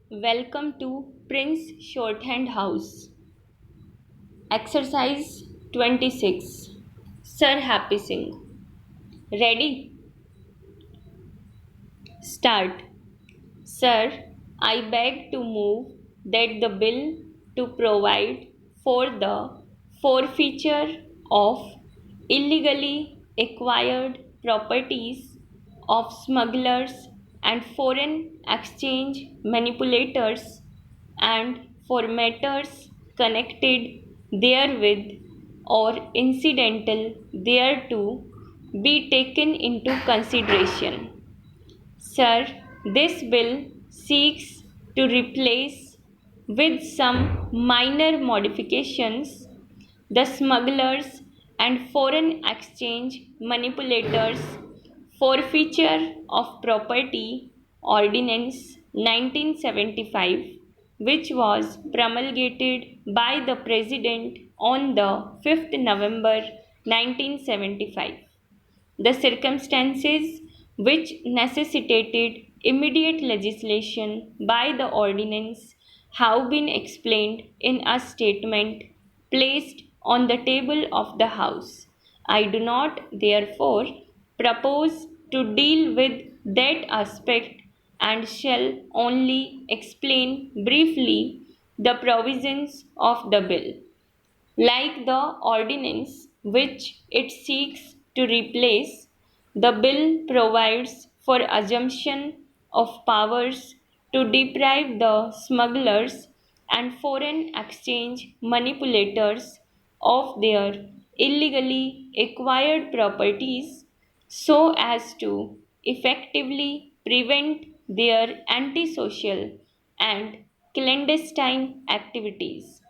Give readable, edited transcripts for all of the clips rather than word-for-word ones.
Welcome to Prince Shorthand House. Exercise 26. Sir Happy Singh. Ready? Start. Sir, I beg to move that the bill to provide for the forfeiture of illegally acquired properties of smugglers and foreign exchange manipulators and for matters connected therewith or incidental thereto be taken into consideration. Sir, this bill seeks to replace, with some minor modifications, the smugglers and foreign exchange manipulators forfeiture of property ordinance 1975, which was promulgated by the President on the 5th November 1975. The circumstances which necessitated immediate legislation by the ordinance have been explained in a statement placed on the table of the House. I do not, therefore, propose to deal with that aspect and shall only explain briefly the provisions of the bill. Like the ordinance which it seeks to replace, the bill provides for assumption of powers to deprive the smugglers and foreign exchange manipulators of their illegally acquired properties so as to effectively prevent their antisocial and clandestine activities.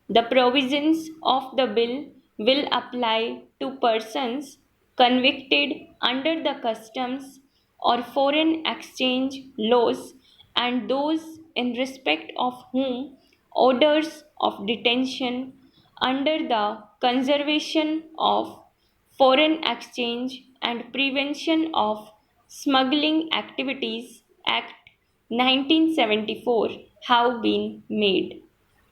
The provisions of the bill will apply to persons convicted under the customs or foreign exchange laws and those in respect of whom orders of detention under the Conservation of Foreign Exchange and Prevention of Smuggling Activities Act 1974 have been made.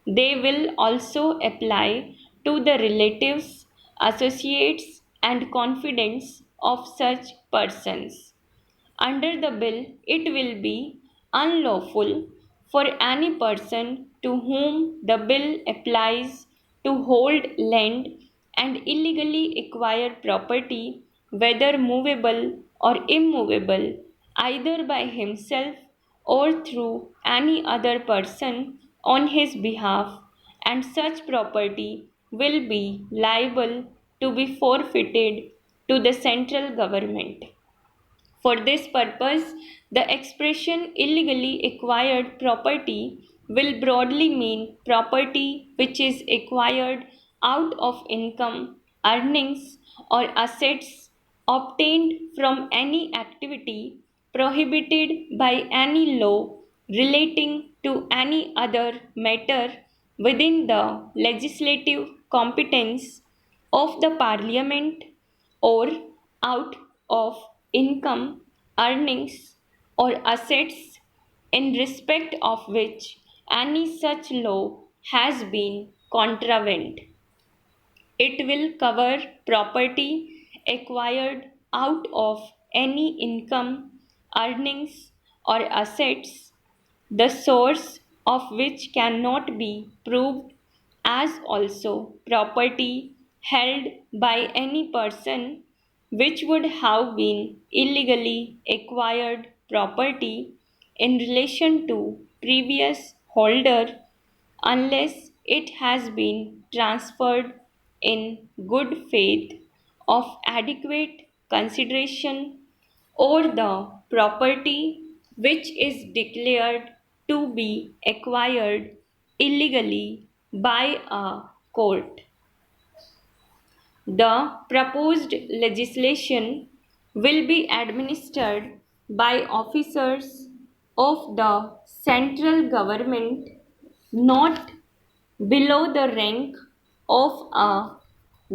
They will also apply to the relatives, associates, and confidants of such persons. Under the bill, it will be unlawful for any person to whom the bill applies to hold land and illegally acquire property, whether movable or immovable, either by himself or through any other person on his behalf, and such property will be liable to be forfeited to the central government. For this purpose, the expression illegally acquired property will broadly mean property which is acquired out of income, earnings, or assets obtained from any activity prohibited by any law relating to any other matter within the legislative competence of the Parliament or out of income, earnings, or assets in respect of which any such law has been contravened. It will cover property acquired out of any income, earnings, or assets, the source of which cannot be proved, as also property held by any person which would have been illegally acquired property in relation to previous holder unless it has been transferred in good faith of adequate consideration or the property which is declared to be acquired illegally by a court. The proposed legislation will be administered by officers of the central government not below the rank of a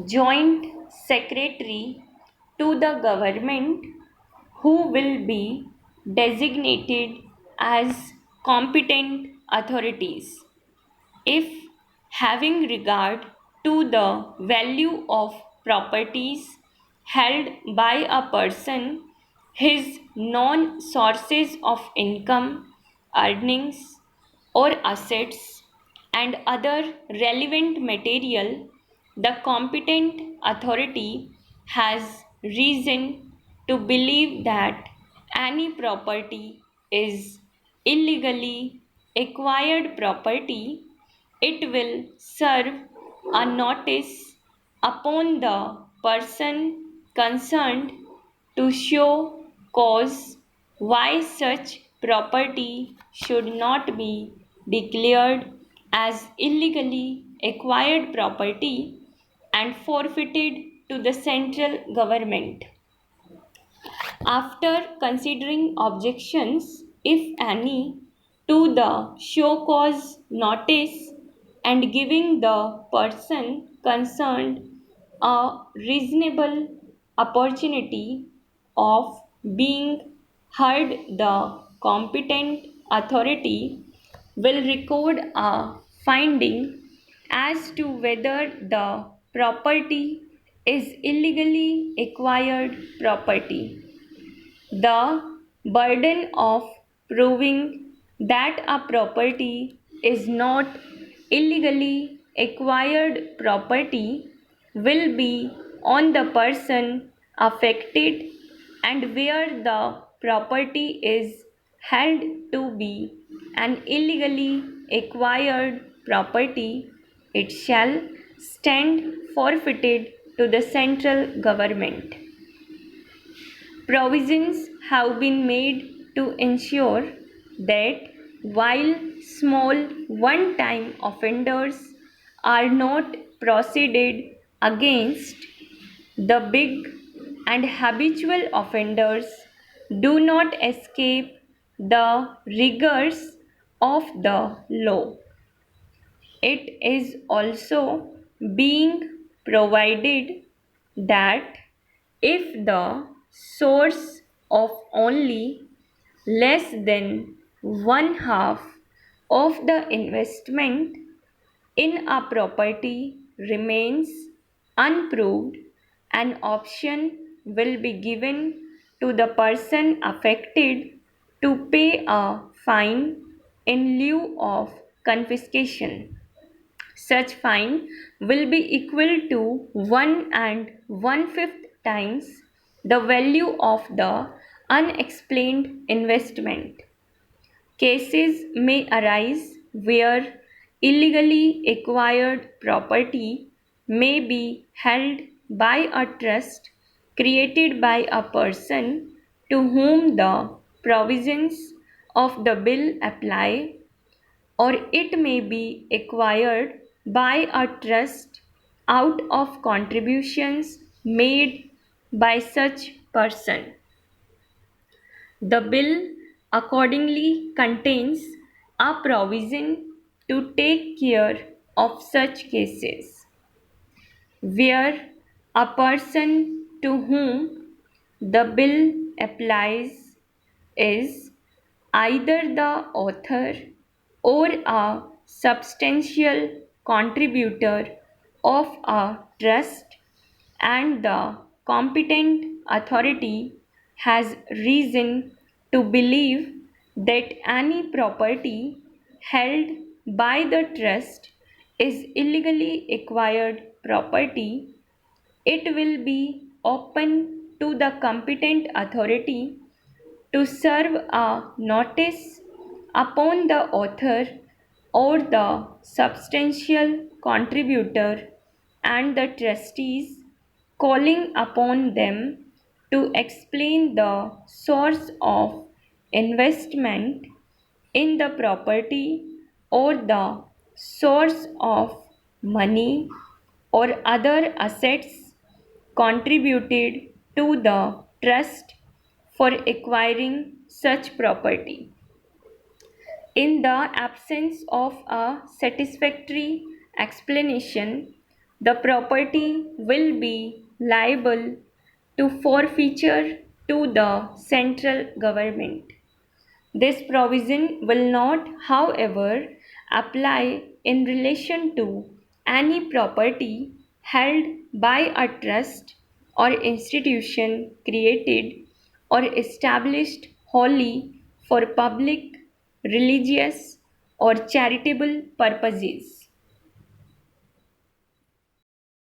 joint secretary to the government who will be designated as competent authorities. If, having regard to the value of properties held by a person, his known sources of income, earnings, or assets, and other relevant material, the competent authority has reason to believe that any property is illegally acquired property, it will serve a notice upon the person concerned to show cause why such property should not be declared as illegally acquired property and forfeited to the central government. After considering objections, if any, to the show cause notice and giving the person concerned a reasonable opportunity of being heard, the competent authority will record a finding as to whether the property is illegally acquired property. The burden of proving that a property is not illegally acquired property will be on the person affected, and where the property is held to be an illegally acquired property, it shall stand forfeited to the central government. Provisions have been made to ensure that while small one time offenders are not proceeded against, the big and habitual offenders do not escape the rigors of the law. It is also being provided that if the source of only less than one half of the investment in a property remains unproved, an option will be given to the person affected to pay a fine in lieu of confiscation. Such fine will be equal to 1 1/5 times the value of the unexplained investment. Cases may arise where illegally acquired property may be held by a trust created by a person to whom the provisions of the bill apply, or it may be acquired by a trust out of contributions made by such person. The bill accordingly contains a provision to take care of such cases, where a person to whom the bill applies is either the author or a substantial contributor of a trust, and the competent authority has reason to believe that any property held by the trust is illegally acquired property, it will be open to the competent authority to serve a notice upon the author or the substantial contributor and the trustees, calling upon them to explain the source of investment in the property or the source of money or other assets contributed to the trust for acquiring such property. In the absence of a satisfactory explanation, the property will be liable to forfeiture to the central government. This provision will not, however, apply in relation to any property held by a trust or institution created or established wholly for public, religious, or charitable purposes.